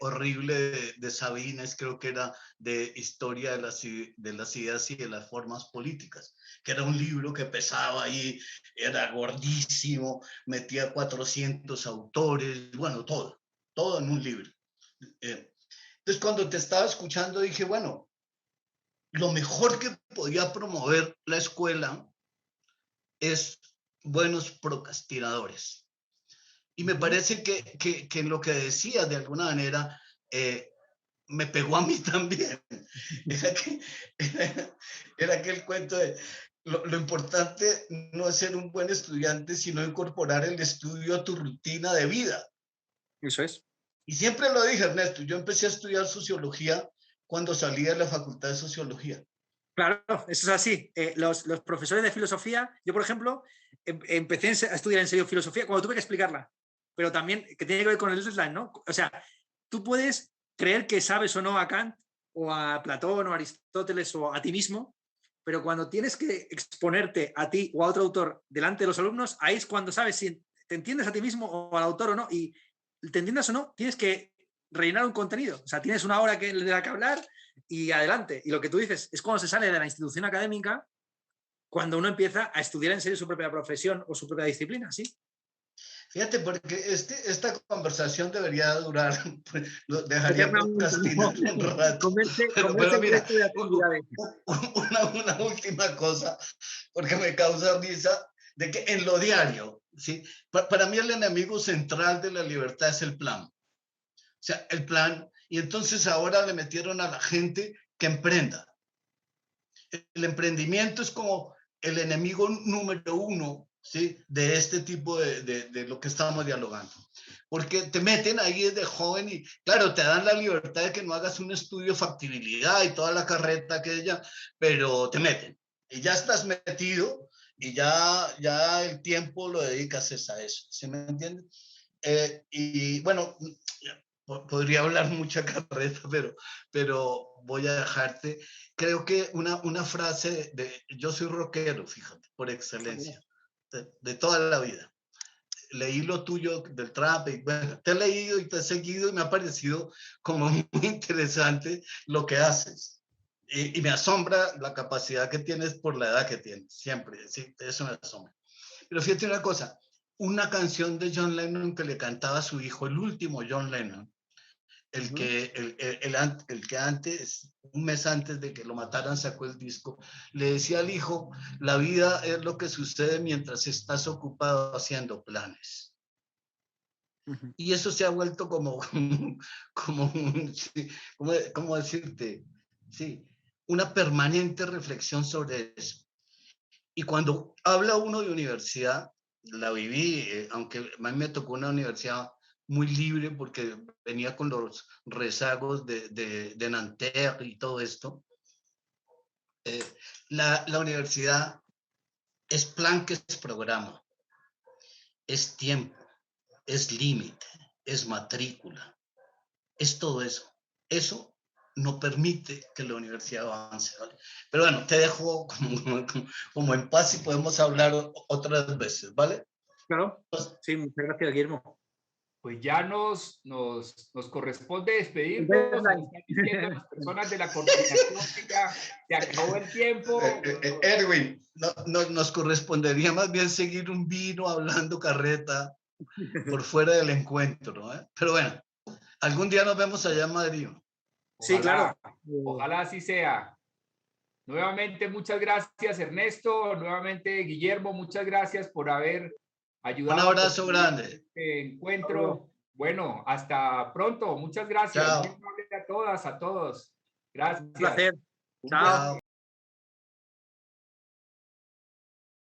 horrible de Sabines, creo que era de Historia de las ideas y de las formas políticas, que era un libro que pesaba ahí, era gordísimo, metía 400 autores, bueno, todo en un libro. Entonces, cuando te estaba escuchando, dije, bueno, lo mejor que podía promover la escuela es buenos procrastinadores. Y me parece que en lo que decía, de alguna manera, me pegó a mí también. Era aquel cuento de lo importante no es ser un buen estudiante, sino incorporar el estudio a tu rutina de vida. Eso es. Y siempre lo dije, Ernesto, yo empecé a estudiar sociología cuando salí de la Facultad de Sociología. Claro, eso es así. Los profesores de filosofía, yo por ejemplo, empecé a estudiar en serio filosofía cuando tuve que explicarla, pero también que tiene que ver con el deadline, ¿no? O sea, tú puedes creer que sabes o no a Kant o a Platón o a Aristóteles o a ti mismo, pero cuando tienes que exponerte a ti o a otro autor delante de los alumnos, ahí es cuando sabes si te entiendes a ti mismo o al autor o no, y te entiendas o no, tienes que rellenar un contenido. O sea, tienes una hora de la que hablar y adelante. Y lo que tú dices es cuando se sale de la institución académica, cuando uno empieza a estudiar en serio su propia profesión o su propia disciplina, ¿sí? Fíjate, porque esta conversación debería durar, dejaría procrastinar un rato. Pero mira, una última cosa, porque me causa risa, de que en lo diario, ¿sí? Para mí el enemigo central de la libertad es el plan. O sea, el plan, y entonces ahora le metieron a la gente que emprenda. El emprendimiento es como el enemigo número uno, ¿sí? De este tipo de lo que estamos dialogando. Porque te meten ahí desde joven y, claro, te dan la libertad de que no hagas un estudio de factibilidad y toda la carreta aquella, pero te meten. Y ya estás metido y ya el tiempo lo dedicas a eso. ¿Sí me entiendes? Y bueno, podría hablar mucha carreta, pero voy a dejarte. Creo que una frase yo soy rockero, fíjate, por excelencia, de toda la vida. Leí lo tuyo del trap, y bueno, te he leído y te he seguido y me ha parecido como muy interesante lo que haces. Y me asombra la capacidad que tienes por la edad que tienes, siempre, sí, eso me asombra. Pero fíjate una cosa, una canción de John Lennon que le cantaba a su hijo, el último John Lennon, el que antes, un mes antes de que lo mataran, sacó el disco, le decía al hijo, la vida es lo que sucede mientras estás ocupado haciendo planes. Y eso se ha vuelto ¿cómo decirte? Sí, una permanente reflexión sobre eso. Y cuando habla uno de universidad, la viví, aunque a mí me tocó una universidad muy libre porque venía con los rezagos de Nanterre y todo esto. La universidad es plan que es programa, es tiempo, es límite, es matrícula, es todo eso. Eso no permite que la universidad avance, ¿vale? Pero bueno, te dejo como en paz y podemos hablar otras veces, ¿vale? Claro, sí, muchas gracias, Guillermo. Pues ya nos corresponde despedirnos. Nos están diciendo las personas de la coordinación que ya se acabó el tiempo. Erwin, nos correspondería más bien seguir un vino hablando carreta por fuera del encuentro, ¿eh? Pero bueno, algún día nos vemos allá en Madrid. Sí, claro. Ojalá así sea. Nuevamente, muchas gracias, Ernesto. Nuevamente, Guillermo, muchas gracias por haber ayudado. Un abrazo grande. Este encuentro. Bueno, hasta pronto. Muchas gracias. Chao. Muy amable a todas, a todos. Gracias. Un placer. Chao.